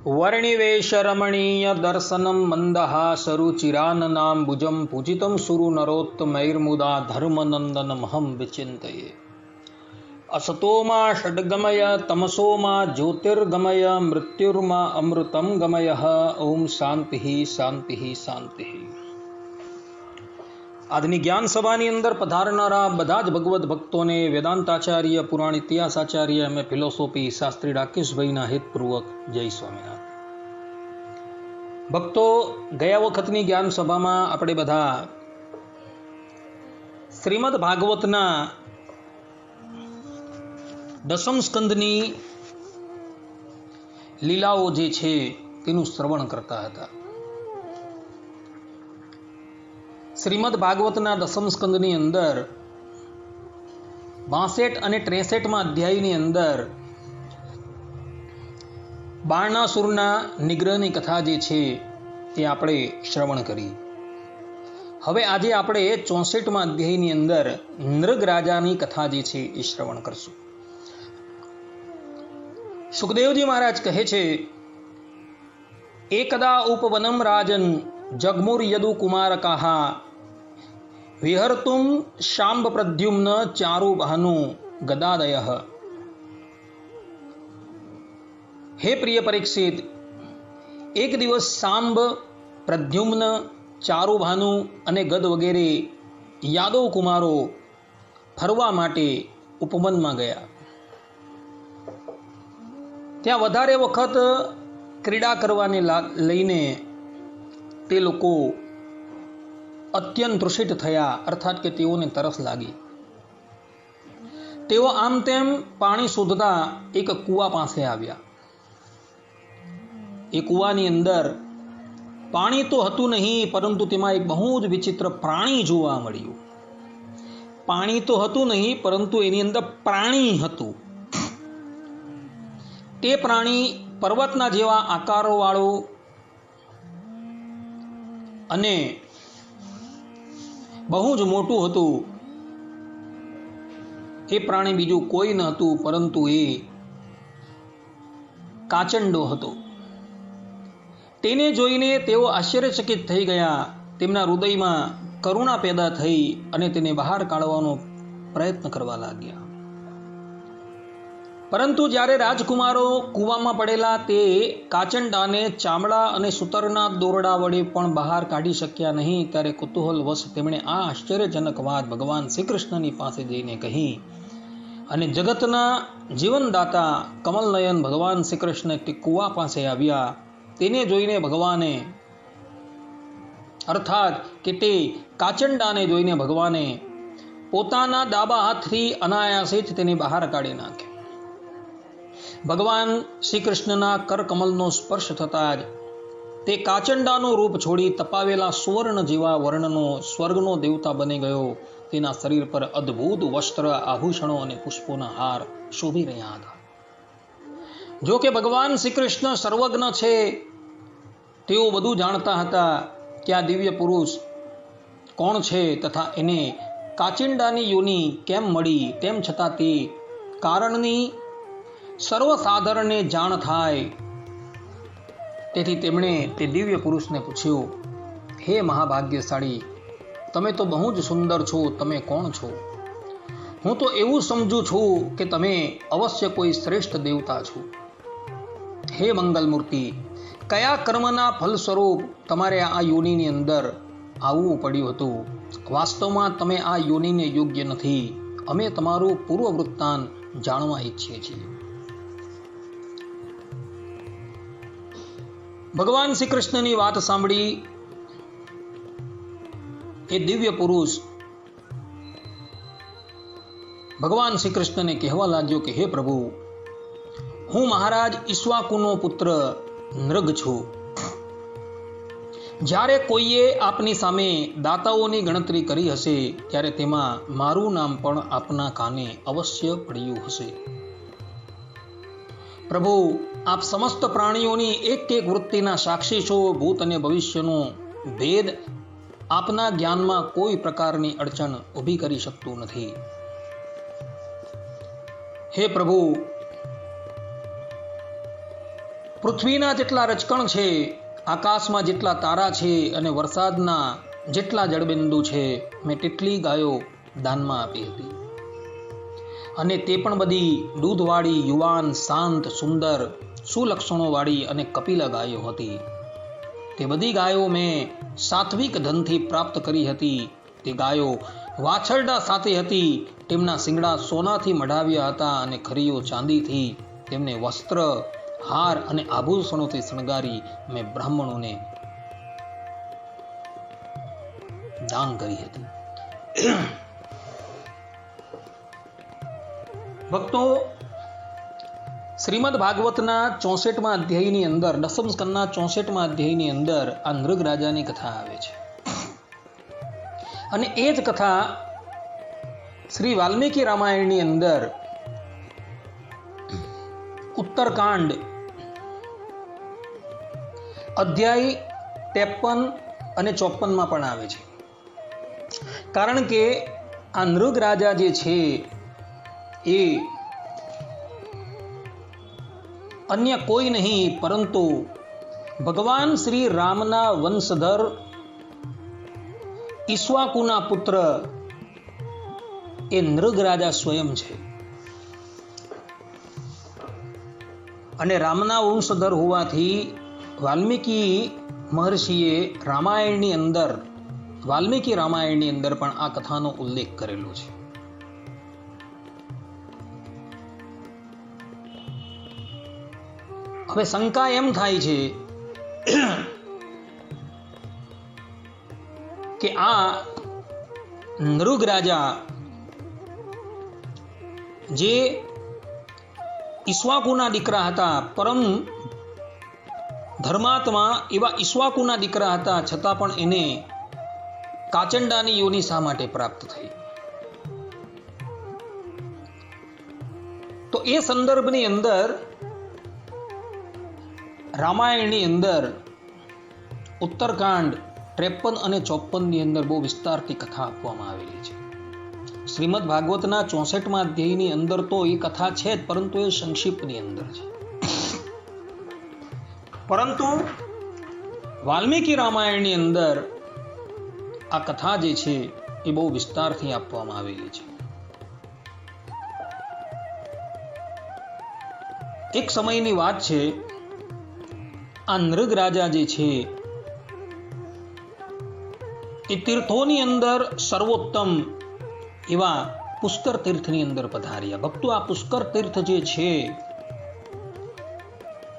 वर्णिवेशरमणीय दर्शनं मन्दहासरुचिराननाम्बुजं पूजितं सुरनरोत्तमैर्मुदा धर्मनन्दनमहं विचिन्तये। असतो मा षड्गमय तमसो मा ज्योतिर्गमय मृत्युर्मा अमृतं गमयः। ओम शांति शांति शांति। આજની જ્ઞાન સભાની અંદર પધારનારા બધા જ ભગવદ્ ભક્તોને વેદાંતાચાર્ય, પુરાણ ઇતિહાસાચાર્ય અને ફિલોસોફી શાસ્ત્રી રાકેશભાઈના હેતપૂર્વક જય સ્વામિનારાયણ. ભક્તો, ગયા વખતની જ્ઞાન સભામાં આપણે બધા શ્રીમદ ભાગવતના દસમ સ્કંદની લીલાઓ જે છે તેનું શ્રવણ કરતા હતા. શ્રીમદ ભાગવતના દસમ સ્કંદની અંદર 62 અને 63માં અધ્યાયની અંદર બાણાસુરના નિગ્રહની કથા જે છે તે આપણે શ્રવણ કરી. હવે આજે આપણે 64માં અધ્યાયની અંદર નૃગ રાજાની કથા જે છે એ શ્રવણ કરશું. સુખદેવજી મહારાજ કહે છે, એકદા ઉપવનમ રાજન જગમુર યદુ કુમારકાહા વિહર્તુમ શાંબ પ્રદ્યુમ્ન ચારુભાનુ ગદાદયઃ. હે પ્રિય પરીક્ષિત, એક દિવસ શાંબ, પ્રદ્યુમ્ન, ચારુભાનુ અને ગદ વગેરે યાદવ કુમારો ફરવા માટે ઉપવનમાં ગયા. ત્યાં વધારે વખત ક્રીડા કરવાને લઈને તે લોકો અત્યંત તૃષિત થયા, અર્થાત કે તેઓને તરસ લાગી. તેઓ આમ તેમ પાણી શોધતા એક કૂવા પાસે આવ્યા. એ કૂવાની અંદર પાણી તો હતું નહીં, પરંતુ તેમાં એક બહુ જ વિચિત્ર પ્રાણી જોવા મળ્યું. પાણી તો હતું નહીં, પરંતુ એની અંદર પ્રાણી હતું. તે પ્રાણી પર્વતના જેવા આકારોવાળું અને બહુ જ મોટું હતું. એ પ્રાણી બીજું કોઈ ન હતું, પરંતુ એ કાચંડો હતો. તેને જોઈને તેઓ આશ્ચર્યચકિત થઈ ગયા. તેમના હૃદયમાં કરુણા પેદા થઈ અને તેને બહાર કાઢવાનો પ્રયત્ન કરવા લાગ્યા. પરંતુ જ્યારે રાજકુમારો કૂવામાં પડેલા તે કાચંડાને ચામડા અને સૂતરના દોરડા વડે પણ બહાર કાઢી શક્યા નહીં, ત્યારે કુતૂહલવશ તેમણે આ આશ્ચર્યજનક વાત ભગવાન શ્રી કૃષ્ણની પાસે જઈને કહી. અને જગતના જીવનદાતા કમલનયન ભગવાન શ્રી કૃષ્ણ તે કૂવા પાસે આવ્યા. તેને જોઈને ભગવાને, અર્થાત કે તે કાચંડાને જોઈને ભગવાને પોતાના ડાબા હાથથી અનાયાસે જ તેને બહાર કાઢી નાખ્યો. ભગવાન શ્રી કૃષ્ણના કરકમલનો સ્પર્શ થતાં જ તે કાચંડાનું રૂપ છોડી તપાવેલા સુવર્ણ જેવા વર્ણનો સ્વર્ગનો દેવતા બની ગયો. તેના શરીર પર અદ્ભુત વસ્ત્ર, આભૂષણો અને પુષ્પોના હાર શોભી રહ્યા હતા. જો કે ભગવાન શ્રી કૃષ્ણ સર્વજ્ઞ છે, તેઓ બધું જાણતા હતા કે આ દિવ્ય પુરુષ કોણ છે તથા એને કાચિંડાની યોની કેમ મળી. તેમ છતાં તે કારણની સર્વસાધારણને જાણ થાય, તેથી તેમણે તે દિવ્ય પુરુષને પૂછ્યું, હે મહાભાગ્યશાળી, તમે તો બહુ જ સુંદર છો, તમે કોણ છો? હું તો એવું સમજું છું કે તમે અવશ્ય કોઈ શ્રેષ્ઠ દેવતા છો. હે મંગલમૂર્તિ, કયા કર્મના ફલ સ્વરૂપ તમારે આ યોનિની અંદર આવવું પડ્યું હતું? વાસ્તવમાં તમે આ યોનિને યોગ્ય નથી. અમે તમારું પૂર્વ વૃત્તાંત જાણવા ઈચ્છીએ છીએ. ભગવાન શ્રી કૃષ્ણની વાત સાંભળી એ દિવ્ય પુરુષ ભગવાન શ્રી કૃષ્ણને કહેવા લાગ્યો કે હે પ્રભુ, હું મહારાજ ઈક્ષ્વાકુનો પુત્ર નૃગ છું. જ્યારે કોઈએ આપની સામે દાતાઓની ગણતરી કરી હશે, ત્યારે તેમાં મારું નામ પણ આપના કાને અવશ્ય પડ્યું હશે. પ્રભુ, આપ સમસ્ત પ્રાણીઓની એક એક વૃત્તિના સાક્ષી છો. ભૂત અને ભવિષ્યનો ભેદ આપના જ્ઞાનમાં કોઈ પ્રકારની અડચણ ઊભી કરી શકતું નથી. હે પ્રભુ, પૃથ્વીના જેટલા રચકણ છે, આકાશમાં જેટલા તારા છે અને વરસાદના જેટલા જળબિંદુ છે, મેં તેટલી ગાયો દાનમાં આપી હતી. અને તે પણ બધી દૂધવાળી, યુવાન, શાંત, સુંદર, સુલક્ષણોવાળી અને કપિલા ગાયો હતી. તે બધી ગાયો મેં સાત્વિક ધનથી પ્રાપ્ત કરી હતી. તે ગાયો વાછરડા સાથે હતી. તેમના શિંગડા સોનાથી મઢાવ્યા હતા અને ખરીઓ ચાંદીથી. તેમને વસ્ત્ર, હાર અને આભૂષણોથી શણગારી મેં બ્રાહ્મણોને દાન કરી હતી. ભક્તો, શ્રીમદ ભાગવતના 64મા અધ્યાયની અંદર, દસમ સ્કંદના 64મા અધ્યાયની અંદર આ નૃગ રાજાની કથા આવે છે. અને એ જ કથા શ્રી વાલ્મીકી રામાયણની અંદર ઉત્તરકાંડ અધ્યાય 53 અને 54માં પણ આવે છે. કારણ કે આ નૃગ રાજા જે છે એ અન્ય કોઈ નહીં પરંતુ ભગવાન શ્રી રામના વંશધર ઈક્ષ્વાકુના પુત્ર એ નૃગ રાજા સ્વયં છે. અને રામના વંશધર હોવાથી વાલ્મીકી મહર્ષિએ વાલ્મીકી રામાયણની અંદર પણ આ કથાનો ઉલ્લેખ કરેલો છે. હવે શંકા એમ થાય છે કે આ નૃગ રાજા જે ઈક્ષ્વાકુના દીકરા હતા, પરમ ધર્માત્મા એવા ઈક્ષ્વાકુના દીકરા હતા, છતાં પણ એને કાચંડાની યોનિ શા માટે પ્રાપ્ત થઈ? તો એ સંદર્ભની અંદર રામાયણની અંદર ઉત્તરકાંડ 53 અને 54ની અંદર બહુ વિસ્તારથી કથા આપવામાં આવેલી છે. શ્રીમદ ભાગવતના 64મા અધ્યાયની અંદર તો એ કથા છે જ, પરંતુ એ સંક્ષિપ્તની અંદર છે. પરંતુ વાલ્મીકી રામાયણની અંદર આ કથા જે છે એ બહુ વિસ્તારથી આપવામાં આવેલી છે. એક સમયની વાત છે, આ નૃગ રાજા જે છે એ તીર્થોની અંદર સર્વોત્તમ એવા પુષ્કર તીર્થની અંદર પધાર્યા. ભક્તો, આ પુષ્કર તીર્થ જે છે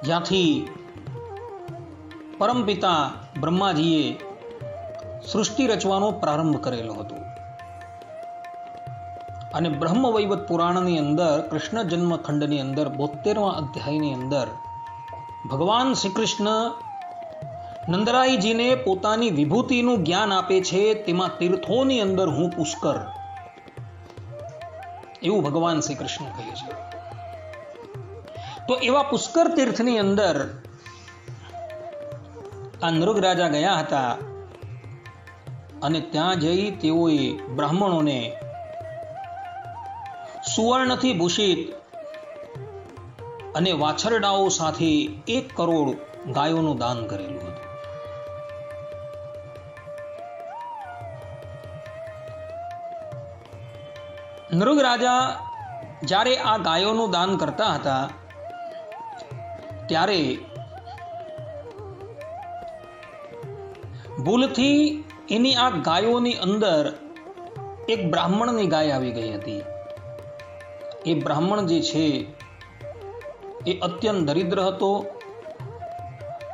જ્યાંથી પરમપિતા બ્રહ્માજીએ સૃષ્ટિ રચવાનો પ્રારંભ કરેલો હતો. અને બ્રહ્મ વૈવત પુરાણની અંદર કૃષ્ણ જન્મ ખંડની અંદર 72મા અધ્યાયની અંદર ભગવાન શ્રી કૃષ્ણ નંદરાયજીને પોતાની વિભૂતિનું જ્ઞાન આપે છે. તેમાં તીર્થોની અંદર હું પુષ્કર, એવું ભગવાન શ્રી કૃષ્ણ કહે છે. તો એવા પુષ્કર તીર્થની અંદર આ નૃગ રાજા ગયા હતા. અને ત્યાં જઈ તેઓએ બ્રાહ્મણોને સુવર્ણથી ભૂષિત અને વાછરડાઓ સાથે 1 કરોડ ગાયોનું દાન કરેલું હતું. નૃગ રાજા જ્યારે આ ગાયોનું દાન કરતા હતા ત્યારે ભૂલથી એની આ ગાયોની અંદર એક બ્રાહ્મણની ગાય આવી ગઈ હતી. એ બ્રાહ્મણ જે છે એ અત્યંત દરિદ્ર હતો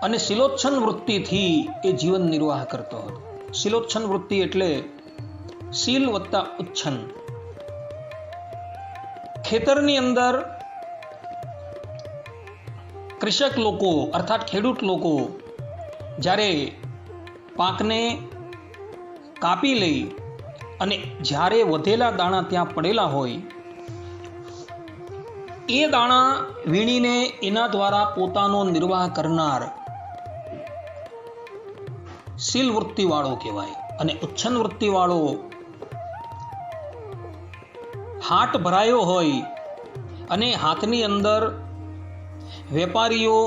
અને શિલોચ્છન વૃત્તિથી એ જીવન નિર્વાહ કરતો હતો. શિલોચ્છન વૃત્તિ એટલે શીલ વત્તા ઉચ્છન. ખેતરની અંદર કૃષક લોકો અર્થાત ખેડૂત લોકો જ્યારે પાકને કાપી લઈ અને જ્યારે વધેલા દાણા ત્યાં પડેલા હોય એ દાણા વીણીને એના દ્વારા પોતાનો નિર્વાહ કરનાર શીલ વૃત્તિવાળો કહેવાય. અને ઉચ્છન વૃત્તિવાળો હાટ ભરાયો હોય અને હાથની અંદર વેપારીઓ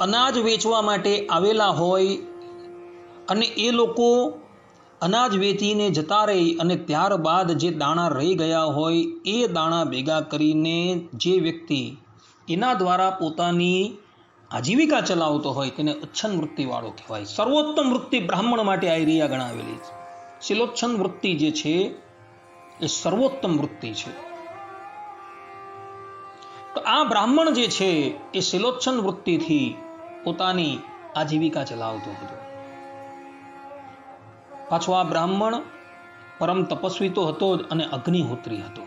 અનાજ વેચવા માટે આવેલા હોય અને એ લોકો અનાજ વેચીને જતા રહી અને ત્યારબાદ જે દાણા રહી ગયા હોય એ દાણા ભેગા કરીને જે વ્યક્તિ એના દ્વારા પોતાની આજીવિકા ચલાવતો હોય તેને ઉચ્છન વૃત્તિવાળો કહેવાય. સર્વોત્તમ વૃત્તિ બ્રાહ્મણ માટે આ એરિયા ગણાવેલી છે. શિલોચ્છન વૃત્તિ જે છે એ સર્વોત્તમ વૃત્તિ છે. તો આ બ્રાહ્મણ જે છે એ શિલોચ્છન વૃત્તિથી પોતાની આજીવિકા ચલાવતો હતો. પાછો આ બ્રાહ્મણ પરમ તપસ્વી તો હતો જ અને અગ્નિહોત્રી હતો.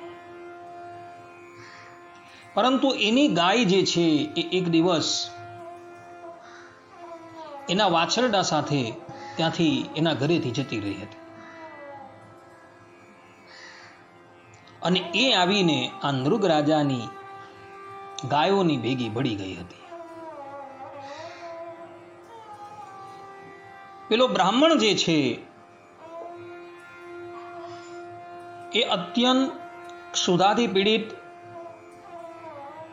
પરંતુ એની ગાય જે છે એ એક દિવસ એના વાછરડા સાથે ત્યાંથી એના ઘરેથી જતી રહી હતી અને એ આવીને આ નૃગ રાજાની ગાયોની ભેગી ભળી ગઈ હતી. પેલો બ્રાહ્મણ જે છે એ અત્યંત ક્ષુધાથી પીડિત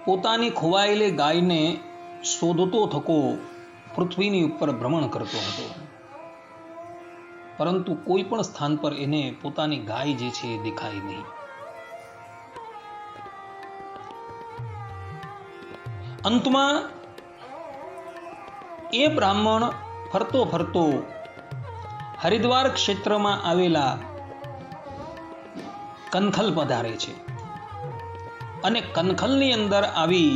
પોતાની ખોવાયેલી ગાયને શોધતો થકો પૃથ્વીની ઉપર ભ્રમણ કરતો હતો, પરંતુ કોઈ પણ સ્થાન પર એને પોતાની ગાય જે છે એ દેખાય નહીં. અંતમાં એ બ્રાહ્મણ ફરતો ફરતો હરિદ્વાર ક્ષેત્રમાં આવેલા કનખલ પધારે છે અને કનખલની અંદર આવી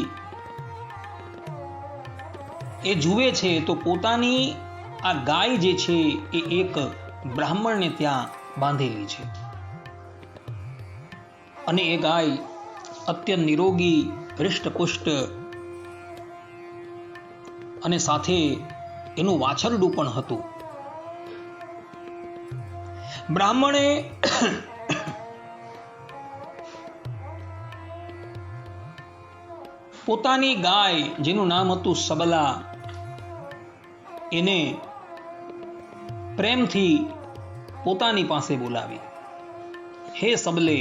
એ જુએ છે તો પોતાની આ ગાય જે છે એ એક બ્રાહ્મણને ત્યાં બાંધેલી છે અને એ ગાય અત્યંત નિરોગી, હૃષ્ટપુષ્ટ અને સાથે એનું વાછરડું પણ હતું. બ્રાહ્મણે પોતાની ગાય જેનું નામ હતું સબલા એને પ્રેમથી પોતાની પાસે બોલાવી. હે સબલે,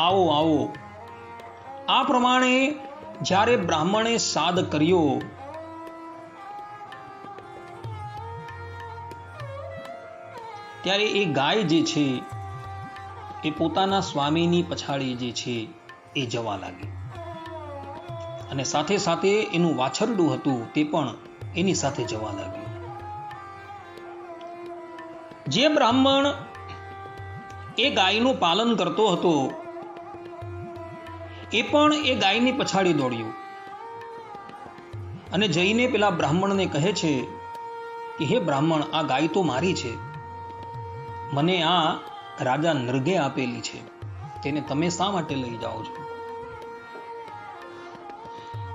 આવો આવો. આ પ્રમાણે જ્યારે બ્રાહ્મણે સાદ કર્યો ત્યારે એ ગાય જે છે એ પોતાના સ્વામીની પછાડી જે છે એ જવા લાગી અને સાથે સાથે એનું વાછરડું હતું તે પણ એની સાથે જવા લાગ્યું. જે બ્રાહ્મણ એ ગાયનું પાલન કરતો હતો એ પણ એ ગાયની પછાડી દોડ્યું અને જઈને પેલા બ્રાહ્મણને કહે છે કે હે બ્રાહ્મણ, આ ગાય તો મારી છે, મને આ રાજા નૃગે આપેલી છે, તેને તમે શા માટે લઈ જાઓ છો?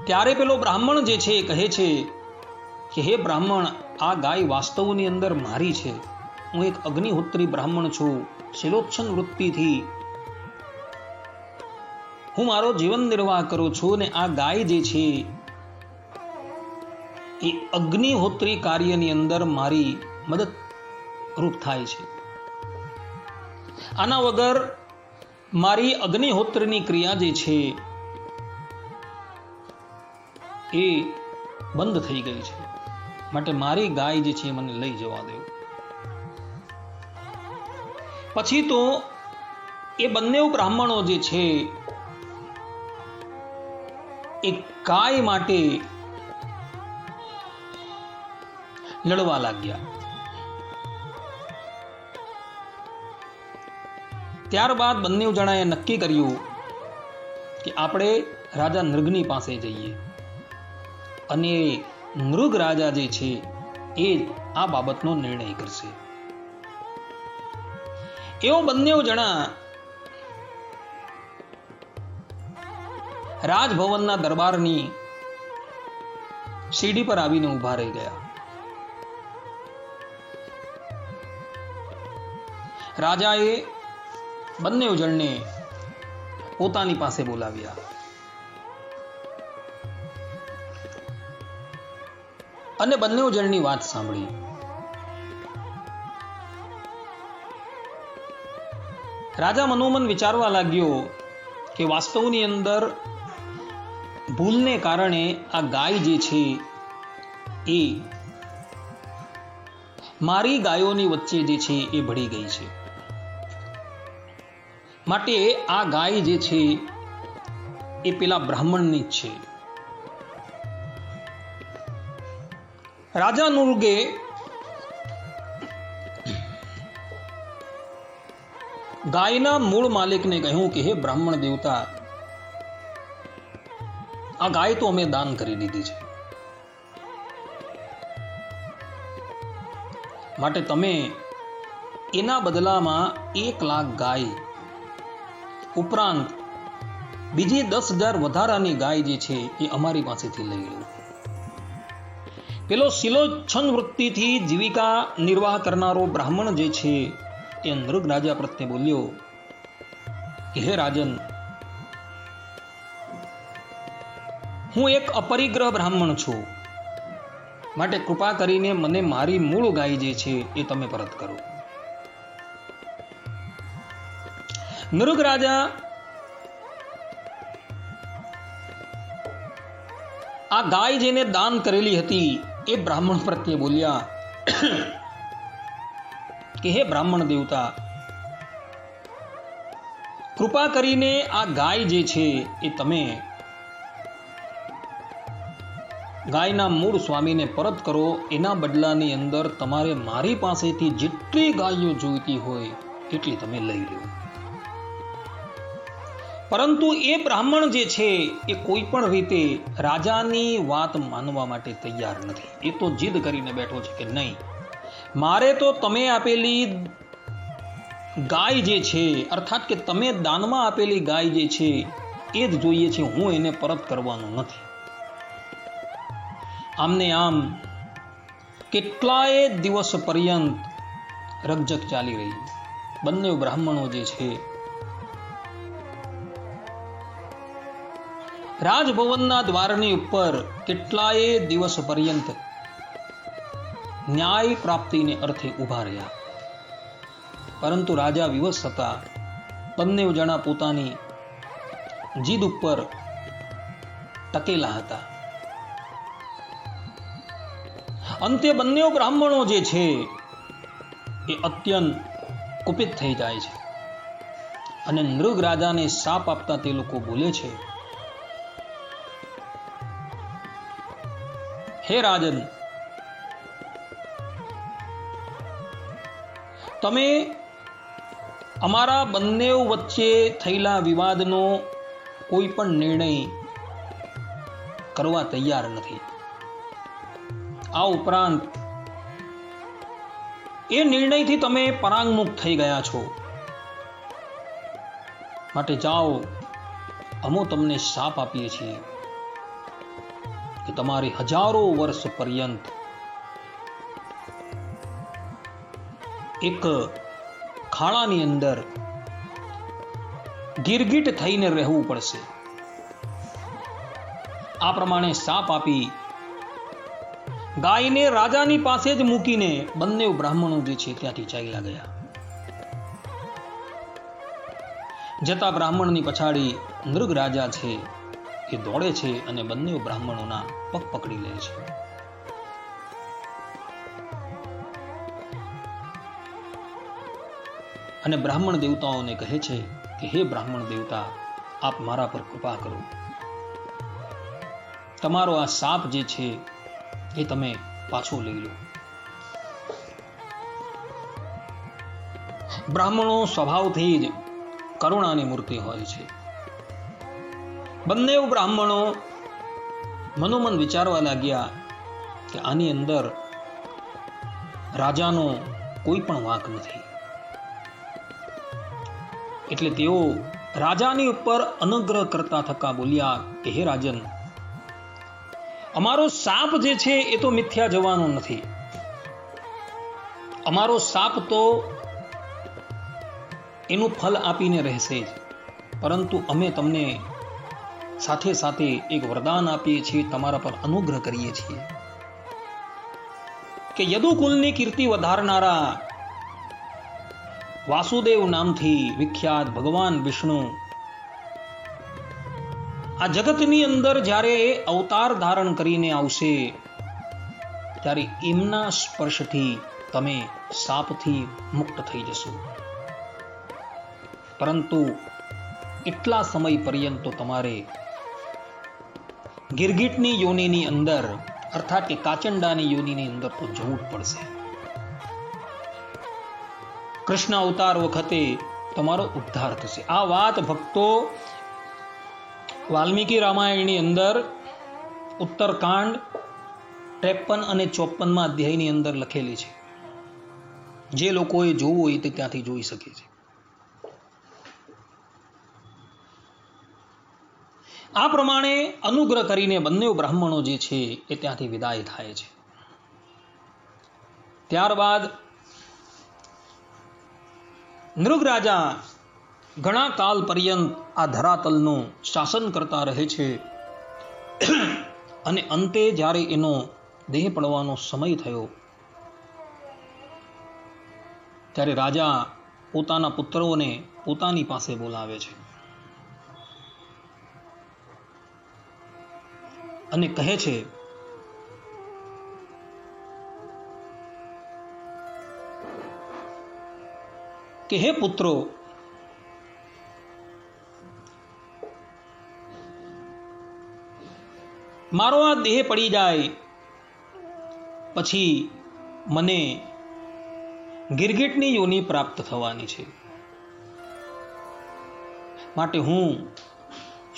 ત્યારે પેલો બ્રાહ્મણ જે છે એ કહે છે કે હે બ્રાહ્મણ, આ ગાય વાસ્તવની અંદર મારી છે. હું એક અગ્નિહોત્રી બ્રાહ્મણ છું. શિલોચ્છન વૃત્તિથી હું મારો જીવન નિર્વાહ કરું છું અને આ ગાય જે છે એ અગ્નિહોત્રી કાર્યની અંદર મારી મદદરૂપ થાય છે. આના વગર મારી અગ્નિહોત્રની ક્રિયા જે છે એ બંધ થઈ ગઈ છે, માટે મારી ગાય જે છે મને લઈ જવા દો. પછી તો એ બંને બ્રાહ્મણો જે છે એ ગાય માટે લડવા લાગ્યા. ત્યારબાદ બંને જણાએ નક્કી કર્યું કે આપણે રાજા નૃગની પાસે જઈએ અને નૃગ રાજા જે છે એ આ બાબતનો નિર્ણય કરશે. એવો બંને જણા રાજભવનના દરબારની સીડી પર આવીને ઊભા રહી ગયા. રાજાએ બંને જણને પોતાની પાસે બોલાવ્યા અને બંને જણની વાત સાંભળી. રાજા મનોમન વિચારવા લાગ્યો કે વાસ્તવની અંદર ભૂલને કારણે આ ગાય જે છે એ મારી ગાયોની વચ્ચે જે છે એ ભળી ગઈ છે, માટે આ ગાય જે છે એ પેલા બ્રાહ્મણની જ છે. રાજા નુર્ગે ગાયના મૂળ માલિકને કહ્યું કે હે બ્રાહ્મણ દેવતા, આ ગાય તો અમે દાન કરી દીધી છે, માટે તમે એના બદલામાં 1,00,000 ગાય ઉપરાંત બીજી 10,000 વધારાની ગાય જે છે એ અમારી પાસેથી લઈ લો. પેલો શિલોચ્છન વૃત્તિથી જીવિકા નિર્વાહ કરનારો બ્રાહ્મણ જે છે એ નૃગ રાજા પ્રત્યે બોલ્યો કે હે રાજન, હું એક અપરિગ્રહ બ્રાહ્મણ છું, માટે કૃપા કરીને મને મારી મૂળ ગાય જે છે એ તમે પરત કરો. નૃગ રાજા આ ગાય જેને દાન કરેલી હતી એ બ્રાહ્મણ પ્રત્યે બોલ્યા કે હે બ્રાહ્મણ દેવતા, કૃપા કરીને આ ગાય જે છે એ તમે ગાયના મૂળ સ્વામીને પરત કરો. એના બદલાની અંદર તમારે મારી પાસેથી જેટલી ગાયો જોઈતી હોય એટલી તમે લઈ લો. પરંતુ એ બ્રાહ્મણ જે છે એ કોઈ પણ રીતે રાજાની વાત માનવા માટે તૈયાર નથી. એ તો જીદ કરીને બેઠો છે કે નહીં, મારે તો તમે આપેલી ગાય જે છે, અર્થાત કે તમે દાનમાં આપેલી ગાય જે છે એ જ જોઈએ છે, હું એને પરત કરવાનો નથી. આમને આમ કેટલાય દિવસ પર્યંત રકઝક ચાલી રહી. બંને બ્રાહ્મણો જે છે રાજભવનના દ્વારની ઉપર કેટલાય દિવસ પર્યંત ન્યાય પ્રાપ્તિને અર્થે ઊભા રહ્યા, પરંતુ રાજા વિવશ હતા. બંને જણા પોતાની જીદ ઉપર ટકેલા હતા. અંતે બંને બ્રાહ્મણો જે છે એ અત્યંત કુપિત થઈ જાય છે અને નૃગ રાજાને શાપ આપતા તે લોકો બોલે છે, હે રાજન, તમે અમારા બંને વચ્ચે થયેલા વિવાદનો કોઈ પણ નિર્ણય કરવા તૈયાર નથી. આ ઉપરાંત એ નિર્ણયથી તમે પરાંગમુખ થઈ ગયા છો, માટે જાઓ, અમે તમને શાપ આપીએ છીએ કે તમારે હજારો વર્ષ પર્યંત એક ખાડાની અંદર ગીરગીટ થઈને રહેવું પડશે. આ પ્રમાણે શાપ આપી ગાયને રાજાની પાસે જ મૂકીને બંને બ્રાહ્મણો જે છે ત્યાંથી ચાલ્યા ગયા. જતા બ્રાહ્મણની પછાડી નૃગ રાજા છે એ દોડે છે અને બંને બ્રાહ્મણોના પગ પકડી લે છે. અને બ્રાહ્મણ દેવતાઓને કહે છે કે હે બ્રાહ્મણ દેવતા, આપ મારા પર કૃપા કરો, તમારો આ શાપ જે છે એ તમે પાછો લઈ લો. બ્રાહ્મણો સ્વભાવથી જ કરુણાની મૂર્તિ હોય છે. બંને બ્રાહ્મણો મનોમન વિચારવા લાગ્યા કે આની અંદર રાજાનો કોઈ પણ વાંક નથી. એટલે તેઓ રાજાની ઉપર અનુગ્રહ કરતા થકા બોલ્યા કે હે રાજન, અમારો શાપ જે છે એ તો મિથ્યા જવાનો નથી. અમારો શાપ તો એનું ફલ આપીને રહેશે જ, પરંતુ અમે તમને સાથે સાથે એક વરદાન આપીએ છીએ, તમારા પર અનુગ્રહ કરીએ છીએ કે યદુકુલની કીર્તિ વધારનારા વાસુદેવ નામથી વિખ્યાત ભગવાન વિષ્ણુ આ જગતની અંદર જ્યારે અવતાર ધારણ કરીને આવશે ત્યારે એમના સ્પર્શથી તમે શાપથી મુક્ત થઈ જશો. પરંતુ એટલા સમય પર્યંત તમારે ગિરગીટની યોનિની અંદર અર્થાત કે કાચંડાની યોનિની અંદર તો જવું જ પડશે. કૃષ્ણ અવતાર વખતે તમારો ઉદ્ધાર થશે. આ વાત ભક્તો વાલ્મીકી રામાયણની અંદર ઉત્તરકાંડ 53 અને 54 અધ્યાયની અંદર લખેલી છે. જે લોકોએ જોવું હોય તે ત્યાંથી જોઈ શકે છે. આ પ્રમાણે અનુગ્રહ કરીને બંને બ્રાહ્મણો જે છે એ ત્યાંથી વિદાય થાય છે. ત્યારબાદ નૃગ રાજા ઘણા કાલ પર્યંત આ ધરાતલનું શાસન કરતા રહે છે અને અંતે જ્યારે એનો દેહ પડવાનો સમય થયો ત્યારે રાજા પોતાના પુત્રોને પોતાની પાસે બોલાવે છે અને કહે છે કે હે પુત્રો, મારો આ દેહ પડી જાય પછી મને ગિરગીટની યોનિ પ્રાપ્ત થવાની છે. માટે હું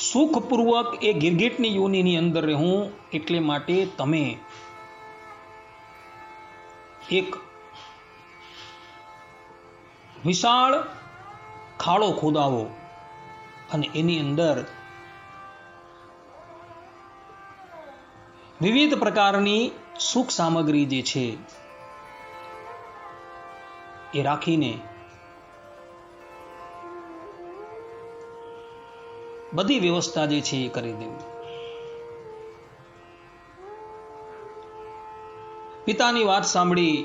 સુખપૂર્વક એ ગિરગીટની યોનિની અંદર રહું. એટલે માટે તમે એક વિશાળ ખાડો ખોદાવો અને એની અંદર વિવિધ પ્રકારની સુખ સામગ્રી જે છે એ રાખીને બધી વ્યવસ્થા જે છે એ કરી દેવી. પિતાની વાત સાંભળી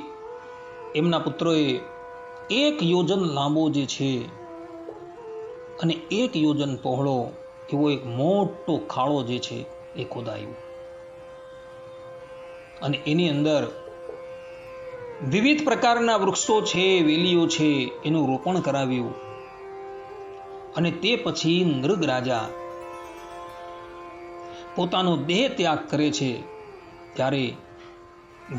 એમના પુત્રોએ 1 યોજન લાંબો જે છે અને 1 યોજન પહોળો એવો એક મોટો ખાડો જે છે એ ખોદાયો અને એની અંદર વિવિધ પ્રકારના વૃક્ષો છે, વેલીઓ છે, એનું રોપણ કરાવ્યું. અને તે પછી નૃગ રાજા પોતાનો દેહ ત્યાગ કરે છે ત્યારે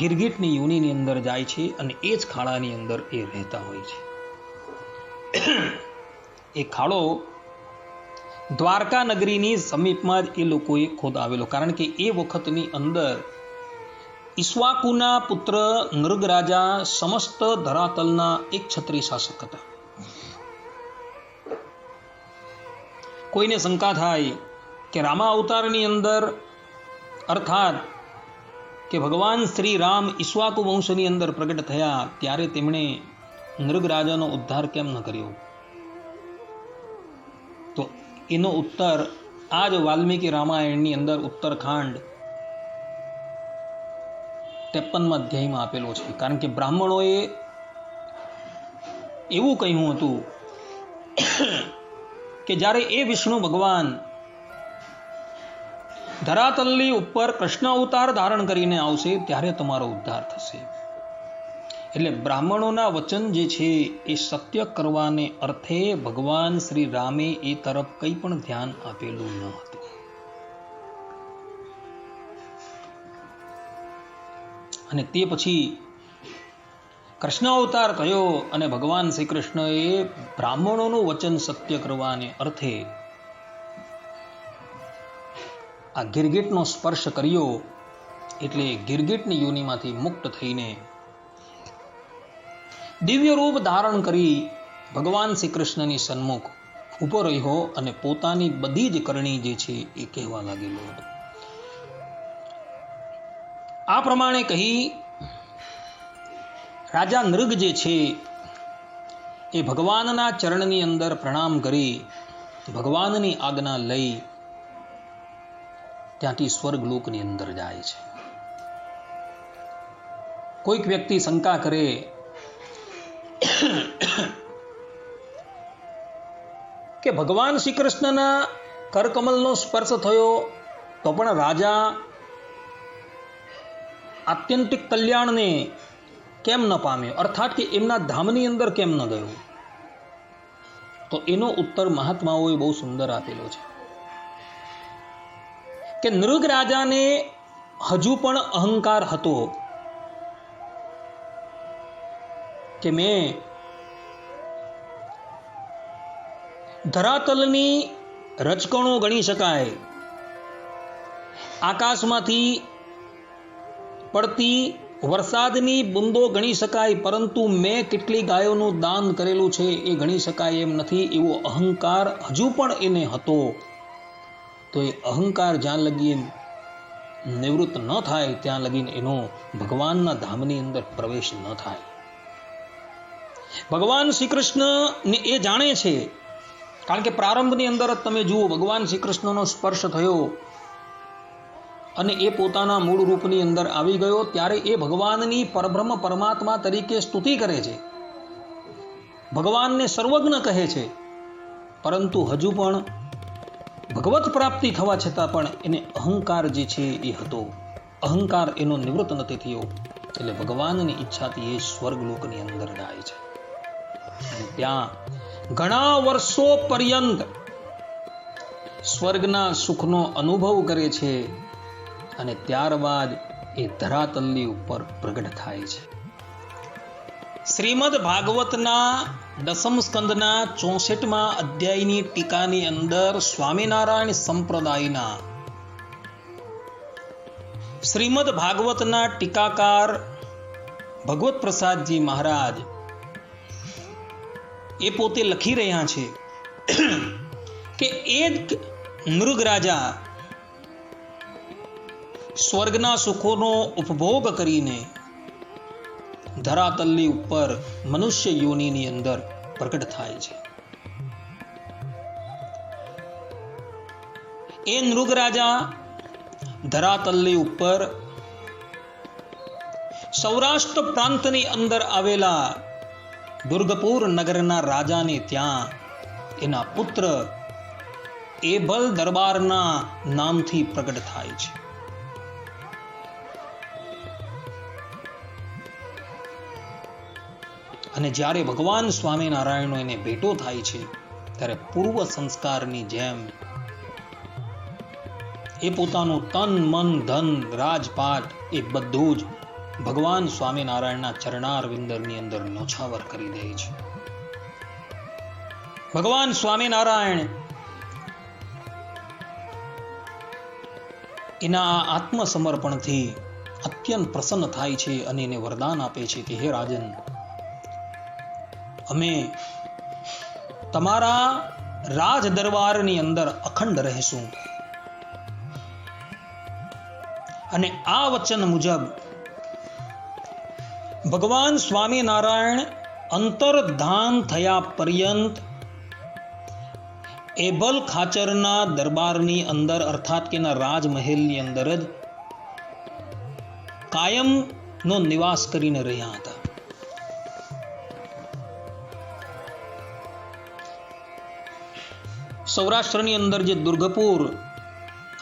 ગિરગીટની યોનિની અંદર જાય છે અને એ જ ખાડાની અંદર એ રહેતા હોય છે. એ ખાડો દ્વારકા નગરીની સમીપમાં જ એ લોકોએ ખોદાવેલો. કારણ કે એ વખતની અંદર ઈક્ષ્વાકુના પુત્ર નૃગ રાજા સમસ્ત ધરાતલના એક છત્રી શાસક હતા. કોઈને શંકા થાય કે રામા અવતારની અંદર અર્થાત કે ભગવાન શ્રી રામ ઈક્ષ્વાકુ વંશની અંદર પ્રગટ થયા ત્યારે તેમણે નૃગ રાજાનો ઉદ્ધાર કેમ ન કર્યો? તો એનો ઉત્તર આ જ વાલ્મીકી રામાયણની અંદર ઉત્તરકાંડ 53 અધ્યાયમાં આપેલો છે. કારણ કે બ્રાહ્મણોએ એવું કહ્યું હતું કે જ્યારે એ વિષ્ણુ ભગવાન ધરાતલની ઉપર કૃષ્ણ અવતાર ધારણ કરીને આવશે ત્યારે તમારો ઉદ્ધાર થશે. એટલે બ્રાહ્મણોના વચન જે છે એ સત્ય કરવાને અર્થે ભગવાન શ્રી રામે એ તરફ કંઈ પણ ધ્યાન આપેલું ન હતું. અને તે પછી કૃષ્ણ અવતાર થયો અને ભગવાન શ્રી કૃષ્ણએ બ્રાહ્મણોનું વચન સત્ય કરવાને અર્થે આ ગિરગીટનો સ્પર્શ કર્યો. એટલે ગિરગીટની યોનિમાંથી મુક્ત થઈને દિવ્ય રૂપ ધારણ કરી ભગવાન શ્રી કૃષ્ણની સન્મુખ ઊભો રહ્યો અને પોતાની બધી જ કરણી જે છે એ કહેવા લાગેલો હતો. આ પ્રમાણે કહી રાજા નૃગ જે છે એ ભગવાનના ચરણની અંદર પ્રણામ કરી ભગવાનની આજ્ઞા લઈ ત્યાંથી સ્વર્ગલોકની અંદર જાય છે. કોઈક વ્યક્તિ શંકા કરે કે ભગવાન શ્રી કૃષ્ણના કરકમલનો સ્પર્શ થયો તો પણ રાજા આત્યંતિક કલ્યાણને કેમ ન પામ્યો, અર્થાત કે એમના ધામની અંદર કેમ ન ગયો? તો એનો ઉત્તર મહાત્માઓએ બહુ સુંદર આપેલો છે કે નૃગ રાજાને હજુ પણ અહંકાર હતો કે મેં ધરાતલની રજકણો ગણી શકાય, આકાશમાંથી પડતી વરસાદની બુંદો ગણી શકાય, પરંતુ મેં કેટલી ગાયોનું દાન કરેલું છે એ ગણી શકાય એમ નથી. એવો અહંકાર હજુ પણ એને હતો. તો એ અહંકાર જ્યાં લગી નિવૃત્ત ન થાય ત્યાં લગીને એનો ભગવાનના ધામની અંદર પ્રવેશ ન થાય. ભગવાન શ્રી કૃષ્ણને એ જાણે છે, કારણ કે પ્રારંભની અંદર જ તમે જુઓ, ભગવાન શ્રી કૃષ્ણનો સ્પર્શ થયો અને એ પોતાના મૂળ રૂપની અંદર આવી ગયો, ત્યારે એ ભગવાનની પરબ્રહ્મ પરમાત્મા તરીકે સ્તુતિ કરે છે, ભગવાનને સર્વજ્ઞ કહે છે, પરંતુ હજુ પણ ભગવત પ્રાપ્તિ થવા છતાં પણ એને અહંકાર જે છે એ હતો. અહંકાર એનો નિવૃત્ત નથી થયો. એટલે ભગવાનની ઈચ્છાથી એ સ્વર્ગલોકની અંદર જાય છે અને ત્યાં ઘણા વર્ષો પર્યંત સ્વર્ગના સુખનો અનુભવ કરે છે અને ત્યારબાદ એ ધરાતલની ઉપર પ્રગટ થાય છે. શ્રીમદ ભાગવતના 10મ સ્કંદના 64મા અધ્યાયની ટીકાની અંદર સ્વામિનારાયણ સંપ્રદાયના શ્રીમદ ભાગવતના ટીકાકાર ભગવત પ્રસાદજી મહારાજ એ પોતે લખી રહ્યા છે કે એક નૃગ રાજા સ્વર્ગના સુખોનો ઉપભોગ કરીને ધરાતલની ઉપર મનુષ્ય યોનિની અંદર પ્રકટ થાય છે. એ નૃગ રાજા ધરાતલની ઉપર સૌરાષ્ટ્ર પ્રાંતની અંદર આવેલા દુર્ગપુર નગરના રાજાને ત્યાં એના પુત્ર એભલ દરબારના નામથી પ્રગટ થાય છે. અને જ્યારે ભગવાન સ્વામિનારાયણનો એને ભેટો થાય છે ત્યારે પૂર્વ સંસ્કારની જેમ એ પોતાનું તન મન ધન રાજપાટ એ બધું જ ભગવાન સ્વામિનારાયણના ચરણારવિંદની અંદર ન્યોછાવર કરી દે છે. ભગવાન સ્વામિનારાયણ એના આ આત્મસમર્પણથી અત્યંત પ્રસન્ન થાય છે અને એને વરદાન આપે છે કે હે રાજન, અમે તમારા રાજ દરબારની અંદર અખંડ રહેશું. અને આ વચન મુજબ ભગવાન સ્વામિનારાયણ અંતર્ધાન થયા પર્યંત એભલ ખાચરના દરબારની અંદર અર્થાત કે રાજમહેલની અંદર જ કાયમનો નિવાસ કરીને રહ્યા હતા. સૌરાષ્ટ્રની અંદર જે દુર્ગપુર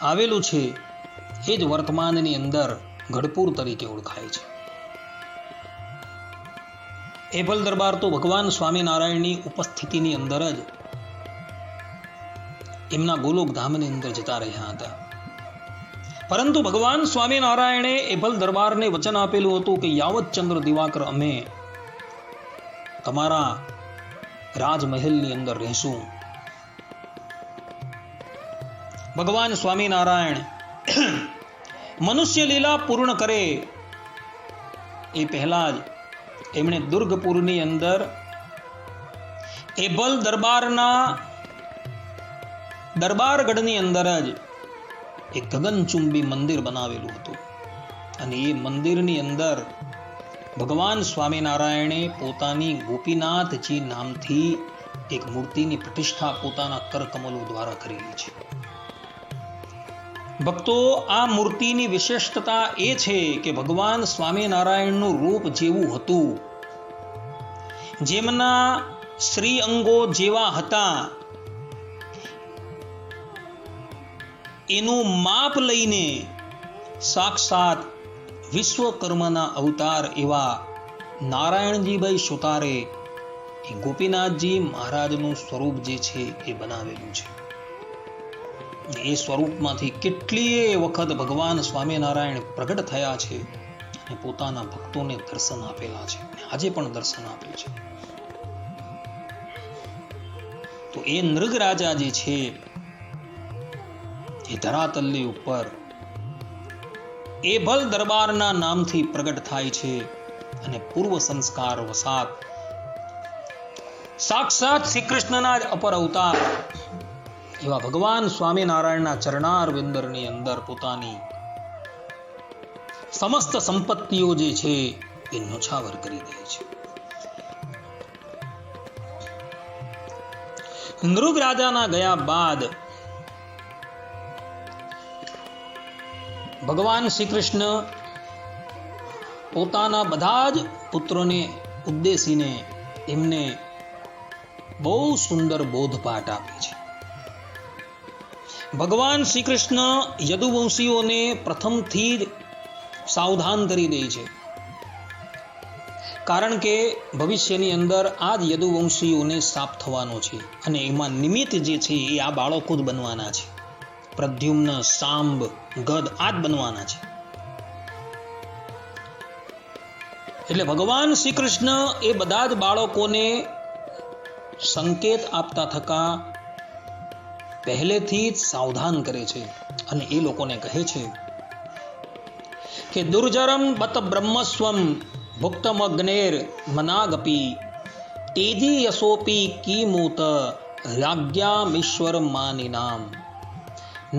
આવેલું છે એ જ વર્તમાનની અંદર ગઢપુર તરીકે ઓળખાય છે. એભલ દરબાર તો ભગવાન સ્વામિનારાયણની ઉપસ્થિતિની અંદર જ એમના ગોલોક ધામની અંદર જતા રહ્યા હતા. પરંતુ ભગવાન સ્વામિનારાયણે એભલ દરબારને વચન આપેલું હતું કે યાવત ચંદ્ર દિવાકર અમે તમારા રાજમહેલની અંદર રહેશું. ભગવાન સ્વામિનારાયણ મનુષ્ય લીલા પૂર્ણ કરે એ પહેલા જ એમણે દુર્ગપુરની અંદર એભલ દરબારના દરબારગઢની અંદર જ એક ગગનચુંબી મંદિર બનાવેલું હતું. અને એ મંદિરની અંદર ભગવાન સ્વામિનારાયણે પોતાની ગોપીનાથજી નામથી એક મૂર્તિની પ્રતિષ્ઠા પોતાના કરકમલો દ્વારા કરેલી છે. ભક્તો, આ મૂર્તિની વિશેષતા એ છે કે ભગવાન સ્વામિનારાયણનું રૂપ જેવું હતું, જેમના શ્રી અંગો જેવા હતા, એનું માપ લઈને સાક્ષાત વિશ્વકર્માના અવતાર એવા નારાયણજીભાઈ સુતારે એ ગોપીનાથજી મહારાજનું સ્વરૂપ જે છે એ બનાવેલું છે. એ સ્વરૂપમાંથી કેટલીય વખત ભગવાન સ્વામિનારાયણ પ્રગટ થયા છે અને પોતાના ભક્તોને દર્શન આપેલા છે. આજે પણ દર્શન આપે છે. તો એ નૃગ રાજા જે છે એ ધરાતલની ઉપર એભલ દરબારના નામથી પ્રગટ થાય છે અને પૂર્વ સંસ્કાર વસાત સાક્ષાત શ્રી કૃષ્ણના જ અપર અવતાર એવા ભગવાન સ્વામિનારાયણના ચરણારવિંદરની અંદર પોતાની સમસ્ત સંપત્તિઓ જે છે એ ન્યોછાવર કરી દે છે. નૃગ રાજાના ગયા બાદ ભગવાન શ્રી કૃષ્ણ પોતાના બધા જ પુત્રોને ઉદ્દેશીને એમને બહુ સુંદર બોધપાઠ આપે છે. ભગવાન શ્રી કૃષ્ણ યદુવંશીઓને પ્રથમથી જ સાવધાન કરી દે છે, કારણ કે ભવિષ્યની અંદર આ જ યદુવંશીઓને શાપ થવાનો છે અને એમાં નિમિત્ત જે છે એ આ બાળકો જ બનવાના છે. પ્રદ્યુમ્ન, સાંબ, ગદ આ જ બનવાના છે. એટલે ભગવાન શ્રી કૃષ્ણ એ બધા જ બાળકોને સંકેત આપતા થકા પહેલેથી જ સાવધાન કરે છે અને એ લોકોને કહે છે કે દુર્જરમ બત બ્રહ્મસ્વમ ભુક્તમગ્નેર મનાગપી તેજી યશોપી કીમૂત રાજ્યામીશ્વર માનિનામ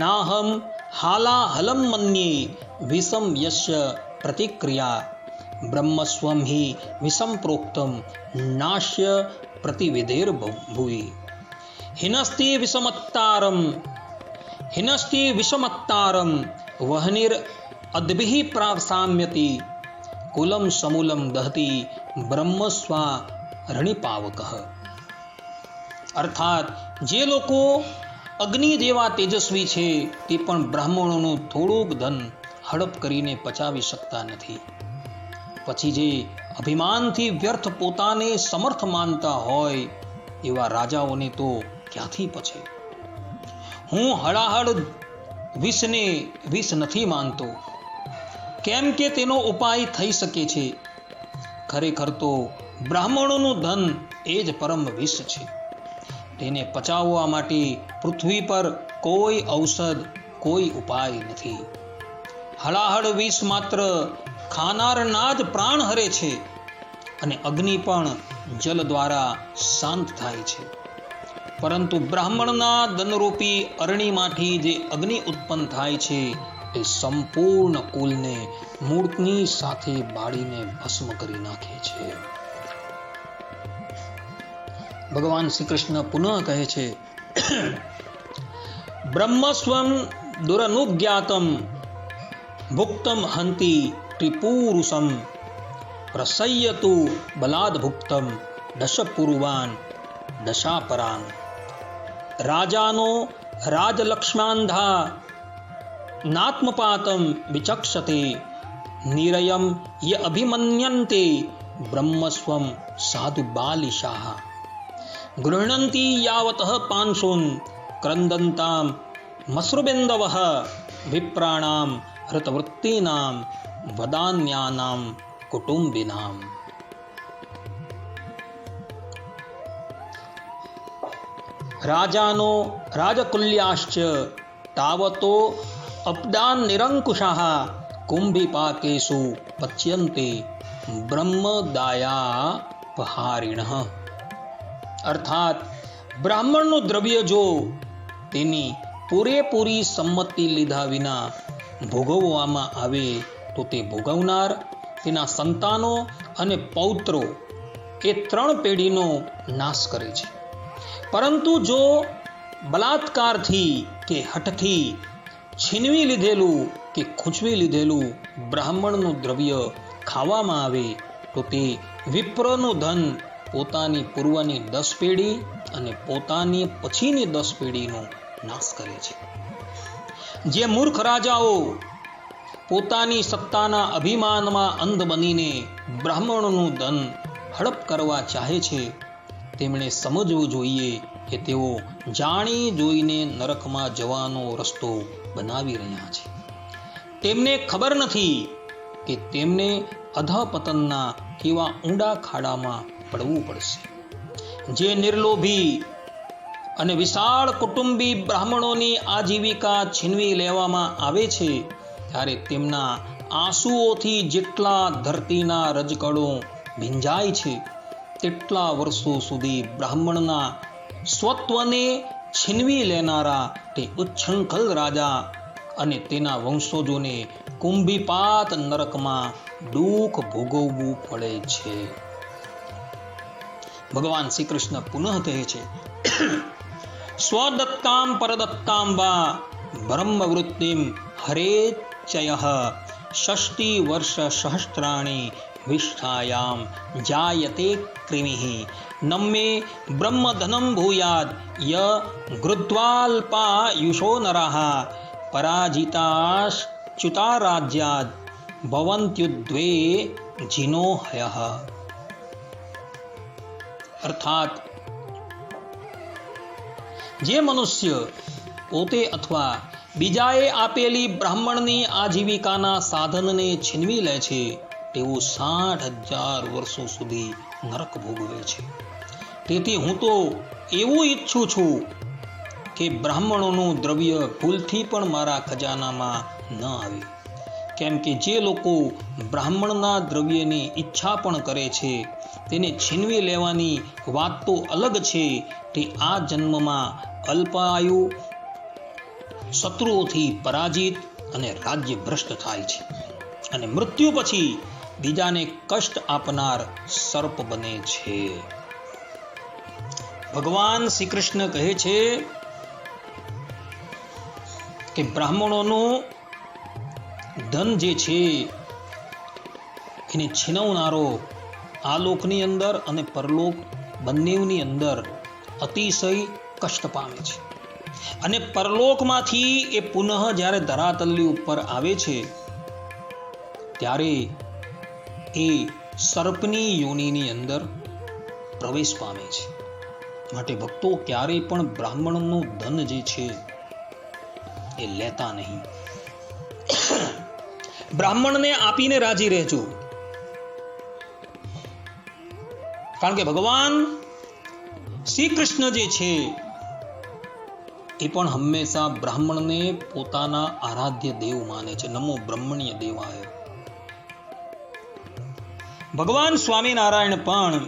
નાહમ હાલાહલમ મન્યે વિષમ યસ્ય પ્રતિક્રિયા બ્રહ્મસ્વમ હિ વિષમ પ્રોક્તમ નાશ્ય પ્રતિવિધેર ભુવિ હિનસ્તિ વિષમત્તારમ વહનિર અદ્ભિઃ પ્રાસામ્યતિ કુલમ સમૂલમ દહતિ બ્રહ્મસ્વા રણિપાવકઃ. અર્થાત જે લોકો અગ્નિ જેવા તેજસ્વી છે તે પણ બ્રાહ્મણોનું થોડુંક ધન હડપ કરીને પચાવી શકતા નથી. પછી જે અભિમાનથી વ્યર્થ પોતાને સમર્થ માનતા હોય એવા રાજાઓને તો ક્યાંથી પછે. હું હળાહળ વિષને વિષ નથી માનતો, કેમ કે તેનો ઉપાય થઈ શકે છે. ખરેખર તો બ્રાહ્મણોનું ધન એ જ પરમ વિષ છે. તેને પચાવવા માટે પૃથ્વી પર કોઈ ઔષધ, કોઈ ઉપાય નથી. હળાહળ વિષ માત્ર ખાનારના જ પ્રાણ હરે છે અને અગ્નિ પણ જલ દ્વારા શાંત થાય છે. પરંતુ બ્રાહ્મણના ધનરૂપી અરણીમાંથી જે અગ્નિ ઉત્પન્ન થાય છે એ સંપૂર્ણ કુલને મૂળની સાથે બાળીને ભસ્મ કરી નાખે છે. ભગવાન શ્રી કૃષ્ણ પુનઃ કહે છે બ્રહ્મસ્વમ દુરનુજ્ઞાતમ ભુક્તમ હંતિ ત્રિપુરુષમ પ્રસય્યતુ બલાદ ભુક્તમ દશપૂર્વાન દશાપરાન. રાજાનો રાજલક્ષ્માંધા નાત્મપાતમ વિચક્ષતે નિરયમ ય અભિમન્યન્તે બ્રહ્મસ્વમ સાધુ બાલિશાહ ગૃહણંતી યાવતઃ પાંસુન ક્રંદંતામ મસૃબેન્દવઃ વિપ્રાણામ હૃતવૃત્તીનામ વદાન્યાનામ કુટુંબિનામ. રાજાનો રાજકુલ્યાશ્ચ તાવતો અપદાન નિરંકુશાઃ કુંભીપાકેષુ પચ્યન્તે બ્રહ્મદાયાપહારિણઃ. અર્થાત બ્રાહ્મણનું દ્રવ્ય જો તેની પૂરેપૂરી સંમતિ લીધા વિના ભોગવવામાં આવે તો તે ભોગવનાર, તેના સંતાનો અને પૌત્રો એ 3 પેઢીનો નાશ કરે છે. પરંતુ જો બલાત્કારથી કે હઠથી છીનવી લીધેલું કે ખૂંચવી લીધેલું બ્રાહ્મણનું દ્રવ્ય ખાવામાં આવે તો તે વિપ્રનું ધન પોતાની પૂર્વની 10 પેઢી અને પોતાની પછીની 10 પેઢીનો નાશ કરે છે. જે મૂર્ખ રાજાઓ પોતાની સત્તાના અભિમાનમાં અંધ બનીને બ્રાહ્મણોનું ધન હડપ કરવા ચાહે છે, તેમણે સમજવું જોઈએ કે તેઓ જાણી જોઈને નરકમાં જવાનો રસ્તો બનાવી રહ્યા છે. તેમને ખબર નથી કે તેમને અધઃપતનના કેવા ઊંડા ખાડામાં પડવું પડશે. જે નિર્લોભી અને વિશાળ કુટુંબી બ્રાહ્મણોની આજીવિકા છીનવી લેવામાં આવે છે, ત્યારે તેમના આંસુઓથી જેટલા ધરતીના રજકણો ભીંજાય છે, તેટલા વર્ષો સુધી બ્રાહ્મણના સ્વત્વને છીનવી લેનારા તે ઉચ્છૃંખલ રાજા અને તેના વંશજોને કુંભીપાત નરકમાં દુઃખ ભોગવવું પડે છે. ભગવાન શ્રી કૃષ્ણ પુનઃ કહે છે, સ્વદત્તામ પરદત્તામ વા બ્રહ્મવૃત્તિમ હરેચયઃ ષષ્ટિ વર્ષ સહસ્ત્રાણિ વિષ્ઠાયામ જાયતે ક્રિમિઃ નમ્મે બ્રહ્મધનમ ભૂયાદ ય ગૃધ્વાલ્પાયુષો નરાઃ પરાજિતાશ્ચ્યુતા રાજ્યાદ ભવન્ત્યુદ્વે જીનો હયઃ. અર્થાત જે મનુષ્ય પોતે અથવા બીજાએ આપેલી બ્રાહ્મણની આજીવિકાના સાધનને છીનવી લે છે, તેઓ 60,000 વર્ષો સુધી નરક ભોગવે છે. તેથી હું તો એવું ઈચ્છું છું કે બ્રાહ્મણોનું દ્રવ્ય ભૂલથી પણ મારા ખજાનામાં ન આવે, કેમ કે જે લોકો બ્રાહ્મણના દ્રવ્યની ઈચ્છા પણ કરે છે, તેને છીનવી લેવાની વાત તો અલગ છે, તે આ જન્મમાં અલ્પાયુ શત્રુઓથી પરાજિત અને રાજ્ય ભ્રષ્ટ થાય છે અને મૃત્યુ પછી બીજાને કષ્ટ આપનાર સર્પ બને છે. ભગવાન શ્રી કૃષ્ણ કહે છે કે બ્રાહ્મણોનું ધન જે છે એને છીનવનારો આ લોકની અંદર અને પરલોક બંનેની અંદર અતિશય કષ્ટ પામે છે અને પરલોકમાંથી એ પુનઃ જ્યારે ધરાતલની ઉપર આવે છે, ત્યારે એ સર્પની યોનિની અંદર પ્રવેશ પામે છે. માટે ભક્તો ક્યારેય પણ બ્રાહ્મણનું ધન જે છે એ લેતા નહીં. બ્રાહ્મણને આપીને રાજી રહેજો, કારણ કે ભગવાન શ્રી કૃષ્ણ જે છે એ પણ હંમેશા બ્રાહ્મણને પોતાના આરાધ્ય દેવ માને છે. નમો બ્રહ્મણ્ય દેવાય. ભગવાન સ્વામિનારાયણ પણ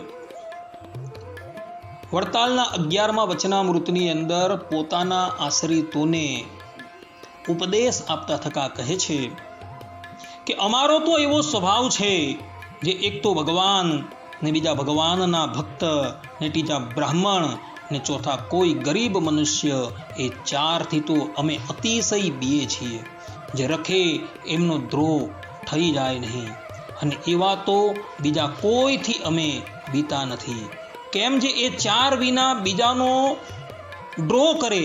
વડતાલના 11મા વચનામૃતની અંદર પોતાના આશ્રિતોને ઉપદેશ આપતા થકા કહે છે કે અમારો તો એવો સ્વભાવ છે જે એક તો ભગવાન ને બીજા ભગવાનના ભક્ત ને ત્રીજા બ્રાહ્મણ ને ચોથા કોઈ ગરીબ મનુષ્ય, એ 4થી તો અમે અતિશય બીએ છીએ, જે રખે એમનો દ્રોહ થઈ જાય નહીં, અને એવા તો બીજા કોઈથી અમે બીતા નથી. કેમ જે એ 4 વિના બીજાનો દ્રોહ કરે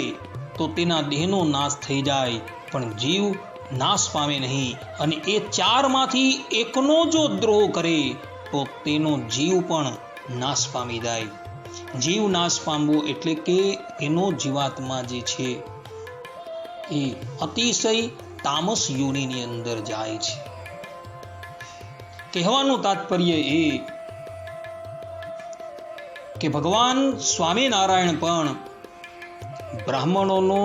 તો તેના દેહનો નાશ થઈ જાય, પણ જીવ નાશ પામે નહીં, અને એ 4માંથી એકનો જો દ્રોહ કરે તો તેનો જીવ પણ નાશ પામી જાય. જીવ નાશ પામવો એટલે કે એનો જીવાત્મા જે છે એ અતિશય તામસ યોનિની અંદર જાય છે. કહેવાનું તાત્પર્ય એ કે ભગવાન સ્વામિનારાયણ પણ બ્રાહ્મણોનો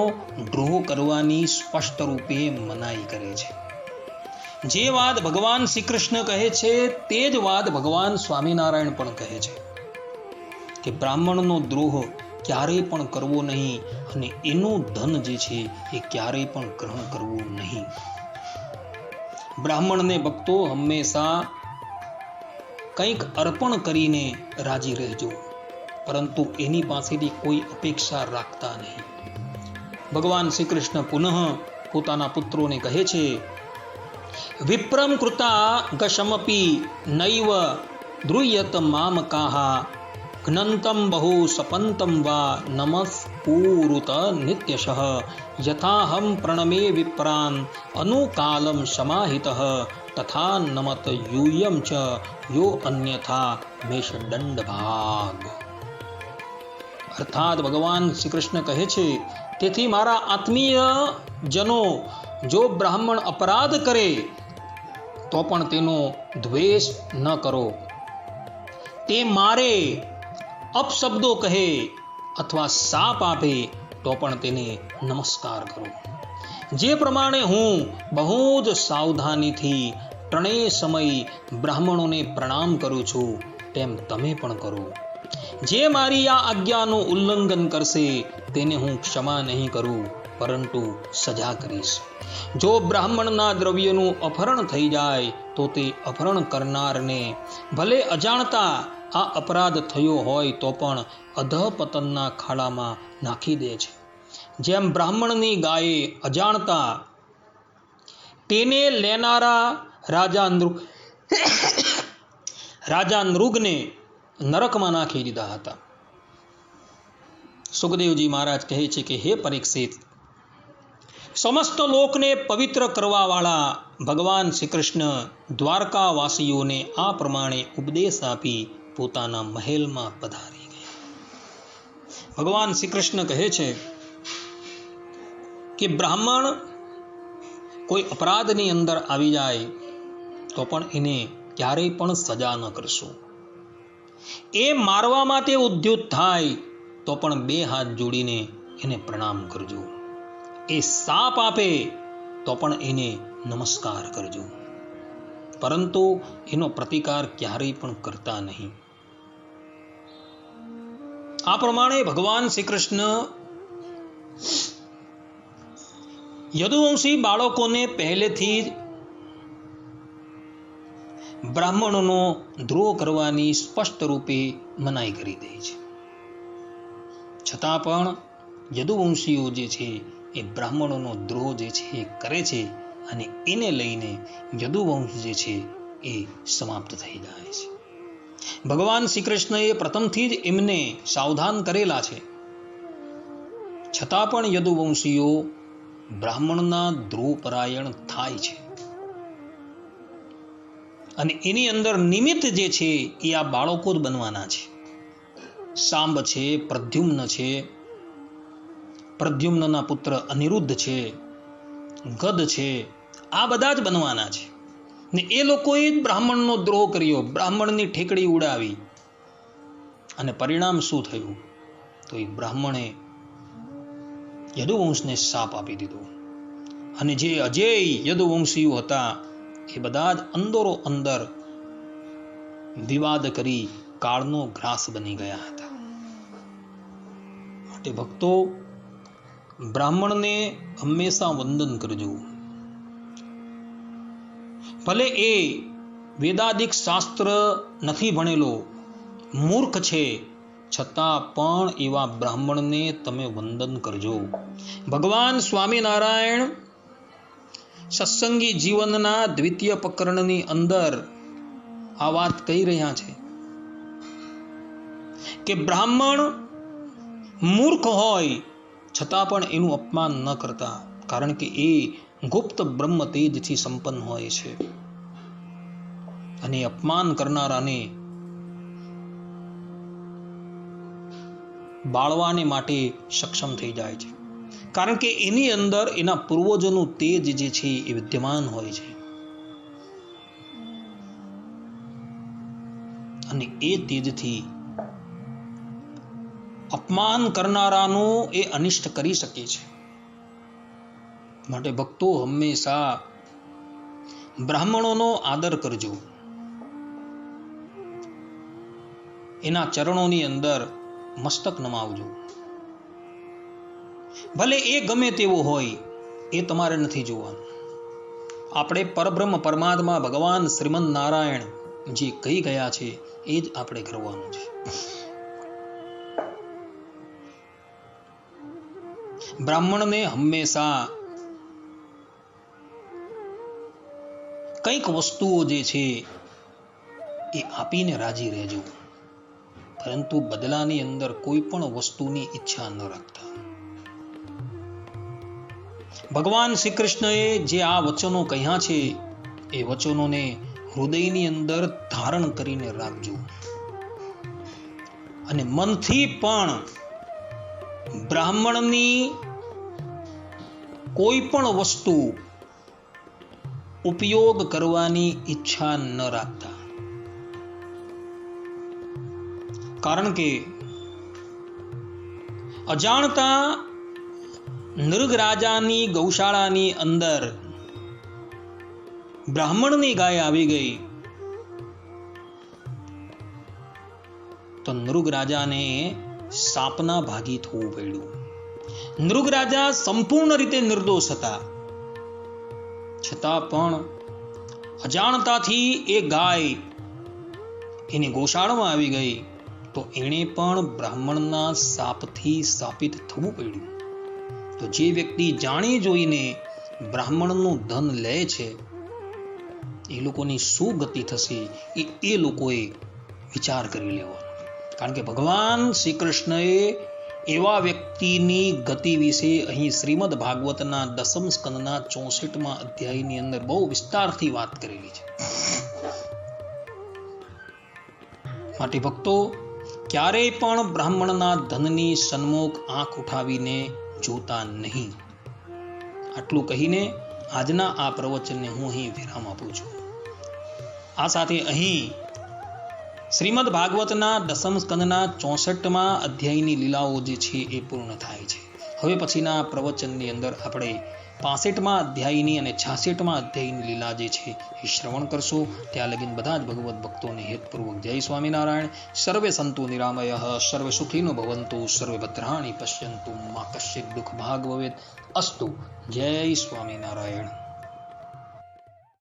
દ્રોહ કરવાની સ્પષ્ટ રૂપે મનાઈ કરે છે. જે વાત ભગવાન શ્રી કૃષ્ણ કહે છે તે જ વાત ભગવાન સ્વામિનારાયણ પણ કહે છે કે બ્રાહ્મણનો દ્રોહ ક્યારેય પણ કરવો નહીં, અને એનું ધન જે છે એ ક્યારેય પણ ગ્રહણ કરવું નહીં. બ્રાહ્મણને ભક્તો હંમેશા કંઈક અર્પણ કરીને રાજી રહેજો, પરંતુ એની પાસેથી કોઈ અપેક્ષા રાખતા નહીં. ભગવાન શ્રી કૃષ્ણ પુનઃ પોતાના પુત્રોને કહે છે, વિપ્રમ કૃતા ગશમપી નૈવ દ્રુયત મામકાહ જ્ઞંતમ બહુ સપંતમ વા નમસ્ પૂરુત નિત્યશઃ યથાહમ પ્રણમે વિપ્રાન અનુકાલમ સમાહિતઃ તથા નમત યુયમ ચ યો અન્યથા મેષ દંડ ભાગ. અર્થાત ભગવાન શ્રી કૃષ્ણ કહે છે, તેથી મારા આત્મીય જનો જો બ્રાહ્મણ અપરાધ કરે તો પણ તેનો દ્વેષ ન કરો. તે મારે અપશબ્દો કહે અથવા શાપ આપે તો પણ તેને નમસ્કાર કરો. જે પ્રમાણે હું બહુ જ સાવધાનીથી ત્રણેય સમય બ્રાહ્મણોને પ્રણામ કરું છું તેમ તમે પણ કરો. જે મારી આ આજ્ઞાનું ઉલ્લંઘન કરશે તેને હું ક્ષમા નહીં કરું, પરંતુ સજા કરીશ. જો બ્રાહ્મણના દ્રવ્યનું અપહરણ થઈ જાય તો તે અપહરણ કરનારને ભલે અજાણતા આ અપરાધ થયો હોય તો પણ અધઃપતનના ખાડામાં નાખી દે છે. જેમ બ્રાહ્મણની ગાયે અજાણતા તેને લેનારા રાજા નૃગને નરકમાં નાખી દીધા હતા. સુખદેવજી મહારાજ કહે છે કે હે પરીક્ષિત, સમસ્ત લોકને પવિત્ર કરવા વાળા ભગવાન શ્રી કૃષ્ણ દ્વારકાવાસીઓને આ પ્રમાણે ઉપદેશ આપી પોતાના મહેલમાં પધારી ગયા. ભગવાન શ્રી કૃષ્ણ કહે છે કે બ્રાહ્મણ કોઈ અપરાધની અંદર આવી જાય તો પણ એને ક્યારેય પણ સજા ન કરશો. એ મારવામાં તે ઉદ્યુત થાય તો પણ 2 હાથ જોડીને એને પ્રણામ કરજો. એ શાપ આપે તો પણ એને નમસ્કાર કરજો, પરંતુ એનો પ્રતિકાર ક્યારેય પણ કરતા નહીં. આ પ્રમાણે ભગવાન શ્રી કૃષ્ણ યદુવંશી બાળકોને પહેલેથી જ બ્રાહ્મણોનો દ્રોહ કરવાની સ્પષ્ટ રૂપે મનાઈ કરી દે છે. છતાં પણ યદુવંશીઓ જે છે એ બ્રાહ્મણોનો દ્રોહ જે છે એ કરે છે, અને એને લઈને યદુવંશ જે છે એ સમાપ્ત થઈ જાય છે. ભગવાન શ્રી કૃષ્ણએ પ્રથમથી જ એમને સાવધાન કરેલા છે, છતાં પણ યદુવંશીઓ બ્રાહ્મણના દ્રોહપરાયણ થાય છે. અને એની અંદર નિમિત્ત જે છે એ આ બાળકો જ બનવાના છે. સાંબ છે, પ્રદ્યુમ્ન છે, પ્રદ્યુમ્નના પુત્ર અનિરુદ્ધ છે, ગદ છે, આ બધા જ બનવાના છે. ને એ લોકોએ જ બ્રાહ્મણનો દ્રોહ કર્યો, બ્રાહ્મણની ઠેકડી ઉડાવી, અને પરિણામ શું થયું? તો એ બ્રાહ્મણે યદુવંશને શાપ આપી દીધો, અને જે અજેય યદુવંશીઓ હતા એ બધા જ અંદરો અંદર વિવાદ કરી કાળનો ગ્રાસ બની ગયા હતા. માટે ભક્તો, બ્રાહ્મણને હંમેશા વંદન કરજો. ભલે એ વેદાદિક શાસ્ત્ર નથી ભણેલો, મૂર્ખ છે, છતાં પણ એવા બ્રાહ્મણને તમે વંદન કરજો. ભગવાન સ્વામિનારાયણ સત્સંગી જીવનના 2ય પ્રકરણની અંદર આ વાત કહી રહ્યા છે કે બ્રાહ્મણ મૂર્ખ હોય છતાં પણ એનું અપમાન ન કરતા, કારણ કે એ ગુપ્ત બ્રહ્મ તેજથી સંપન્ન હોય છે, અને અપમાન કરનારાને બાળવાને માટે સક્ષમ થઈ જાય છે, કારણ કે એની અંદર એના પૂર્વજોનું તેજ જે છે એ વિદ્યમાન હોય છે, અને એ તેજથી અપમાન કરનારાનું એ અનિષ્ટ કરી શકે છે. માટે ભક્તો, હંમેશા બ્રાહ્મણોનો આદર કરજો, એના ચરણોની અંદર મસ્તક નમાવજો. ભલે એ ગમે તેવો હોય, એ તમારે નથી જોવાનું. આપણે પરબ્રહ્મ પરમાત્મા ભગવાન શ્રીમદ નારાયણ જે કહી ગયા છે એ જ આપણે કરવાનું છે. બ્રાહ્મણને હંમેશા કંઈક વસ્તુઓ જે છે એ આપીને રાજી રહેજો. પરંતુ બદલાની અંદર કોઈ પણ વસ્તુની ઈચ્છા ન રાખતા. ભગવાન શ્રી કૃષ્ણએ જે આ વચનો કહ્યા છે એ વચનોને હૃદયની અંદર ધારણ કરીને રાખજો અને મનથી પણ બ્રાહ્મણની કોઈ પણ વસ્તુ ઉપયોગ કરવાની ઈચ્છા ન રાખતા. કારણ કે અજાણતા નૃગ રાજાની ગૌશાળાની અંદર બ્રાહ્મણની ગાય આવી ગઈ તો નૃગ રાજાને સાપના ભાગી થવું પડ્યું. નૃગ રાજા સંપૂર્ણ રીતે નિર્દોષ હતા, છતાં પણ અજાણતાથી એ ગાય એની ગૌશાળામાં આવી ગઈ તો એણે પણ બ્રાહ્મણના સાપથી શાપિત થવું પડ્યું. તો જે વ્યક્તિ જાણી જોઈને બ્રાહ્મણનું ધન લે છે એ લોકોની શું ગતિ થશે એ લોકોએ વિચાર કરી લેવાનો. કારણ કે ભગવાન શ્રી કૃષ્ણએ એવા વ્યક્તિની ગતિ વિશે અહીં શ્રીમદ ભાગવતના 10મ સ્કંદના 64મા અધ્યાયની અંદર બહુ વિસ્તારથી વાત કરેલી છે. માટે ભક્તો, ક્યારેય પણ બ્રાહ્મણના ધનની સન્મુખ આંખ ઉઠાવીને જોતા નહીં. આટલું કહીને આજના આ પ્રવચનને હું અહીં વિરામ આપું છું. આ સાથે અહીં શ્રીમદ ભાગવતના 10મ સ્કંદના 64મા અધ્યાયની લીલાઓ જે છે એ પૂર્ણ થાય છે. હવે પછીના પ્રવચનની અંદર આપણે 65મા અધ્યાયની અને 66મા અધ્યાયની લીલા જે છે એ શ્રવણ કરશો. ત્યાં લગીન બધા જ ભગવત ભક્તોને હેતપૂર્વક જય સ્વામિનારાયણ. સર્વે સંતુ નિરામયઃ, સર્વે સુખીનો ભવંતુ, સર્વે ભદ્રાણિ પશ્યન્તુ, મા કશ્ચિત દુઃખ ભાગ ભવેત. અસ્તુ. જય સ્વામિનારાયણ.